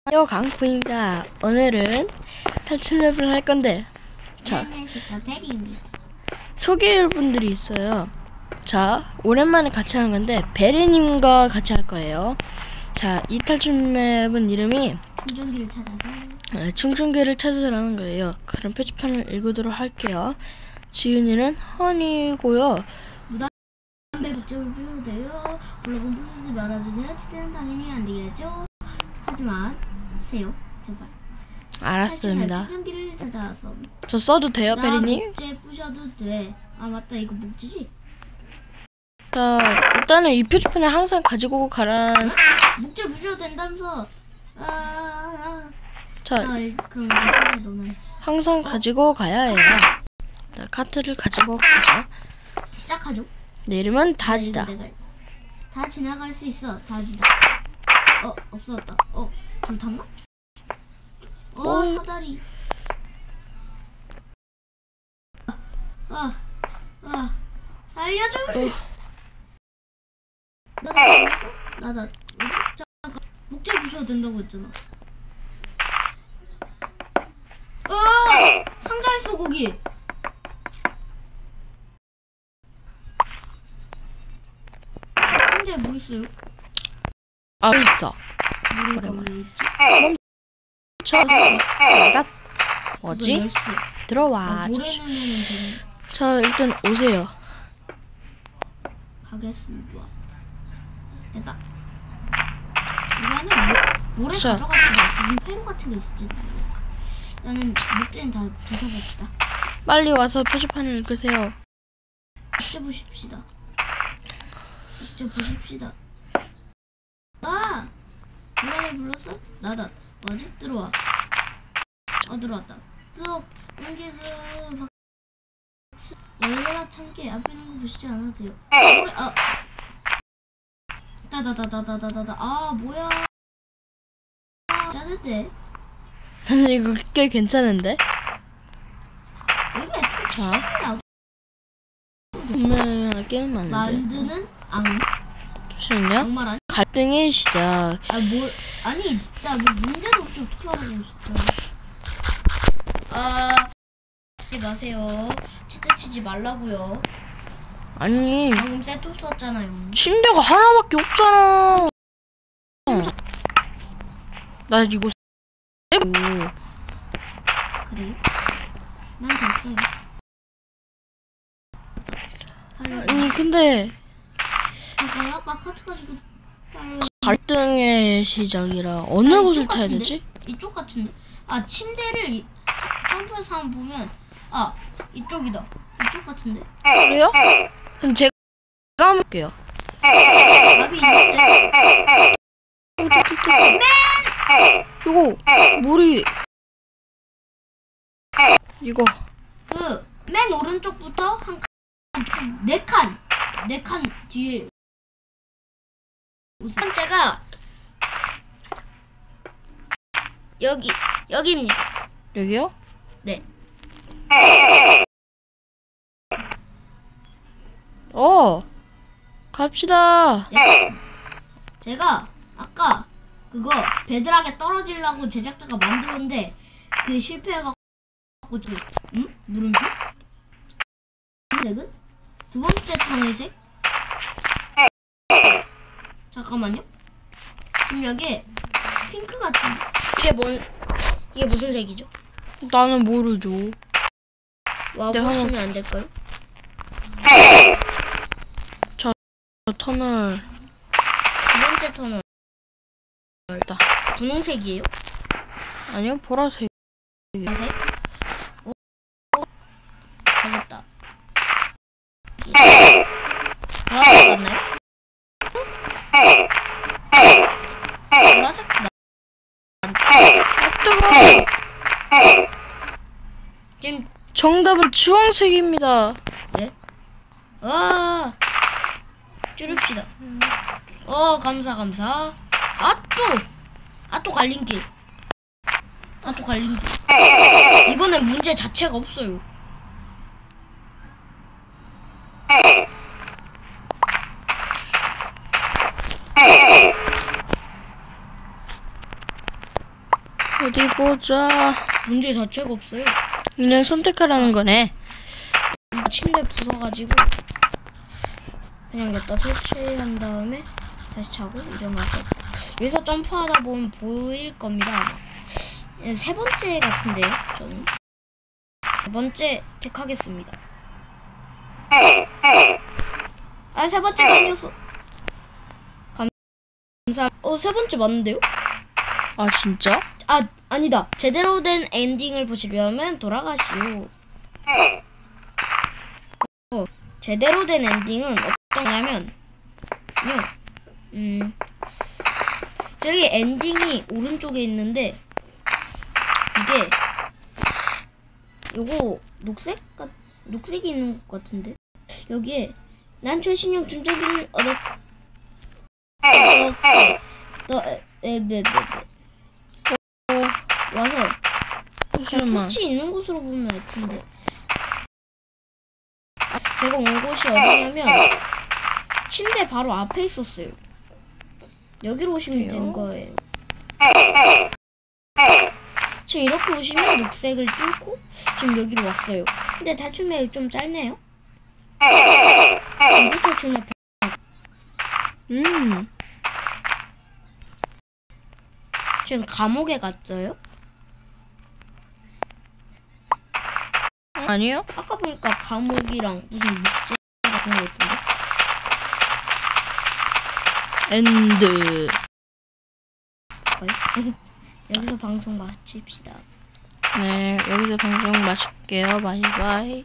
안녕하세요, 강프입니다. 오늘은 탈출 맵을 할 건데, 자, 소개할 분들이 있어요. 자, 오랜만에 같이 하는 건데 베리님과 같이 할 거예요. 자, 이 탈출 맵은 이름이 충전기를 찾아서라는 거예요. 그럼 표지판을 읽도록 할게요. 지은이는 허니고요. 담배 복잡을 풀어도 돼요. 물론 부수지 말아주세요. 치즈는 당연히 안 되겠죠. 하지만 세요, 제발. 알았습니다. 충전기를 찾아서. 저 써도 돼요, 베리님? 목재 부셔도 돼. 아 맞다, 이거 목재지. 자, 일단은 이 표지판에 항상 가지고 가란. 목재 부셔도 된다면서. 자, 그럼 넣어야지. 항상 가지고 가야 해요. 자, 카트를 가지고 가죠. 시작하죠. 내 이름은 다지다. 다 지나갈 수 있어. 다지다. 없어졌다. 불 탔나? 사다리. 살려줘. 나다. 목재 부셔도 된다고 했잖아. 상자에 있어, 거기. 상자에 뭐 있어요? 있어. 멈춰. 뭐지? 들어와. 자, 일단 오세요. 가겠습니다. 됐다. 이거는 모래 가져갑시다. 무슨 폐로 같은 게 있을지. 나는 목재는 다 부숴봅시다. 빨리 와서 표지판을 읽으세요. 목재 보십시다. 목재 보십시다. 노래를 불렀어? 나다. 뭐지? 들어와. 들어왔다. 쏙 옮기서 열려라 참깨. 앞에 있는 거 보시지 않아도 돼요. 노래 다다다다다다다다. 뭐야? 짜는데? 이거 꽤 괜찮은데? 이게 자, 분명하게 만드는 잠시만요. 정말 아니? 갈등의 시작. 아니 진짜 문제도 없이 어떻게 하라고 진짜. 하지 마세요. 치트 치지 말라고요. 아니, 방금 세트 썼잖아요. 침대가 하나밖에 없잖아. 나 이거 그래요? 난 됐어요. 아니 근데 잠깐, 아까 카트 가지고 갈등의 시작이라 어느 곳을 타야 되지? 이쪽 같은데? 침대를 점프해서 한번 보면 이쪽이다. 이쪽 같은데? 그래요? 그럼 제가 한번 볼게요. 답이 있는데? 이거 물이 이거 맨 오른쪽부터 네 칸 뒤에 첫 번째가 여기입니다. 여기요? 네. 갑시다. 네. 제가 아까 그거 베드락에 떨어지려고 제작자가 만들었는데 그 실패해갖고 물음표? 색은? 두 번째 터널색? 잠깐만요. 그럼 여기 핑크 같은데? 이게 무슨 색이죠? 나는 모르죠. 와보시면 안 될까요? 저 터널. 두 번째 터널. 분홍색이에요? 아니요, 보라색. 보라색? 잘했다. 보라색 맞나요? 보라색 뜨거워. 지금 정답은 주황색입니다. 네? 줄입시다. 감사. 또 갈림길. 이번엔 문제 자체가 없어요. 어디 보자. 문제 자체가 없어요. 그냥 선택하라는 거네. 이 침대 부숴가지고 그냥 여기다 설치한 다음에 다시 자고 일어날 거. 여기서 점프하다 보면 보일 겁니다. 아마. 세 번째 같은데요, 저는. 세 번째 택하겠습니다. 아, 세 번째가 아니었어. 감사. 세 번째 맞는데요? 아 진짜? 아, 아니다. 제대로 된 엔딩을 보시려면 돌아가시오. 제대로 된 엔딩은 어떠냐면, 저기 엔딩이 오른쪽에 있는데, 이게, 요거, 녹색이 있는 것 같은데? 여기에, 난 최신형 충전기를 와서, 잠시만. 토치 있는 곳으로 보면 알 텐데. 제가 온 곳이 어디냐면 침대 바로 앞에 있었어요. 여기로 오시면 된 거예요. 지금 이렇게 오시면 녹색을 뚫고 지금 여기로 왔어요. 근데 탈출맵이 좀 짧네요. 전부 탈출맵. 지금 감옥에 갔어요? 아니요? 아까 보니까 감옥이랑 무슨 목재 같은 거 있던데? 엔드. 여기서 방송 마칩시다. 네, 여기서 방송 마칠게요. 바이바이.